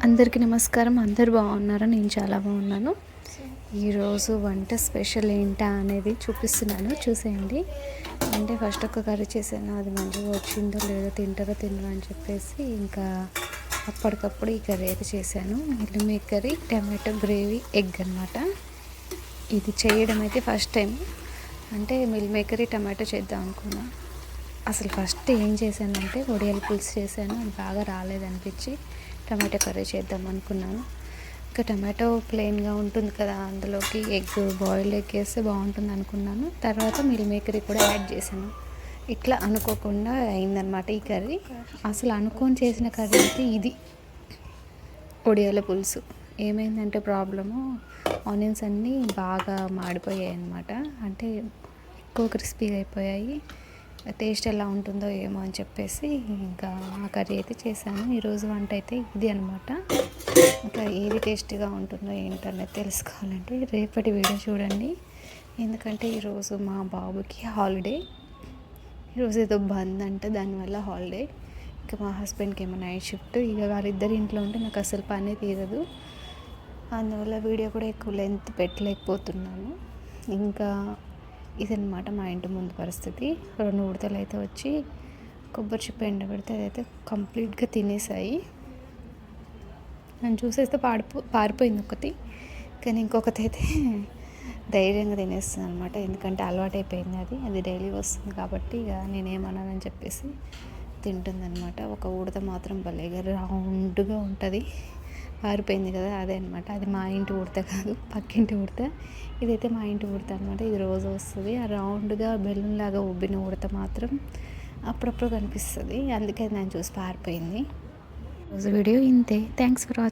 అందరికీ నమస్కారం. అందరు బాగున్నారా? నేను చాలా బాగున్నాను. ఈరోజు వంట స్పెషల్ ఏంటా అనేది చూపిస్తున్నాను, చూసేయండి. అంటే ఫస్ట్ ఒక కర్రీ చేశాను, అది మంచిగా వచ్చిందో లేదో, తింటారో తినరో అని చెప్పేసి ఇంకా అప్పటికప్పుడు ఈ కర్రీ అయితే చేశాను. Meal maker tomato gravy egg అనమాట. ఇది చేయడం అయితే ఫస్ట్ టైం. అంటే మిల్ మేకర్ టమాటో చేద్దాం అనుకున్నా. అసలు ఫస్ట్ ఏం చేశానంటే వడియాల పులుసు చేశాను, అది బాగా రాలేదనిపించి టమాటో కర్రీ చేద్దాం అనుకున్నాను. ఇంకా టమాటో ప్లెయిన్గా ఉంటుంది కదా, అందులోకి ఎగ్ బాయిల్డ్ ఎగ్ వేస్తే బాగుంటుంది అనుకున్నాను. తర్వాత మిల్ మేకర్ కూడా యాడ్ చేశాను. ఇట్లా అనుకోకుండా అయిందనమాట ఈ కర్రీ. అసలు అనుకొని చేసిన కర్రీ అయితే ఇది వడియాల పులుసు. ఏమైందంటే ప్రాబ్లము, ఆనియన్స్ అన్నీ బాగా మాడిపోయాయి అన్నమాట. అంటే ఎక్కువ క్రిస్పీగా అయిపోయాయి. టేస్ట్ ఎలా ఉంటుందో ఏమో అని చెప్పేసి ఇంకా ఆ కర్రీ అయితే చేశాను. ఈరోజు వంట అయితే ఇది అనమాట. ఇంకా ఏది టేస్టీగా ఉంటుందో ఏంటనేది తెలుసుకోవాలంటే రేపటి వీడియో చూడండి. ఎందుకంటే ఈరోజు మా బాబుకి హాలిడే. ఈరోజు ఏదో బంద్ అంటే దానివల్ల హాలిడే. ఇంకా మా హస్బెండ్కి ఏమో నైట్ షిఫ్ట్. ఇక వారిద్దరు ఇంట్లో ఉంటే నాకు అసలు పని తీరదు. అందువల్ల వీడియో కూడా ఎక్కువ లెంత్ పెట్టలేకపోతున్నాను. ఇంకా ఇదన్నమాట మా ఇంటి ముందు పరిస్థితి. 2 ఉడతలు అయితే వచ్చి కొబ్బరి చిప్ప ఎండబెడితే అదైతే కంప్లీట్గా తినేసాయి. నన్ను చూసేస్తే పారిపోయింది ఒకటి, కానీ ఇంకొకటి అయితే ధైర్యంగా తినేస్తుంది అనమాట. ఎందుకంటే అలవాటైపోయింది, అది డైలీ వస్తుంది కాబట్టి ఇక నేనేమన్నానని చెప్పేసి తింటుందన్నమాట. ఒక ఉడత మాత్రం భలేగా రౌండ్గా ఉంటుంది, పారిపోయింది కదా, అదే అనమాట. అది మా ఇంటి ఉడత కాదు, పక్కింటి ఉడత. ఇదైతే మా ఇంటి ఉడత అనమాట. ఇది రోజు వస్తుంది. ఆ రౌండ్గా బెలూన్ లాగా ఉబ్బిన ఉడత మాత్రం అప్పుడప్పుడు కనిపిస్తుంది. అందుకే నేను చూసి పారిపోయింది. రోజు వీడియో ఇంతే. Thanks for watching.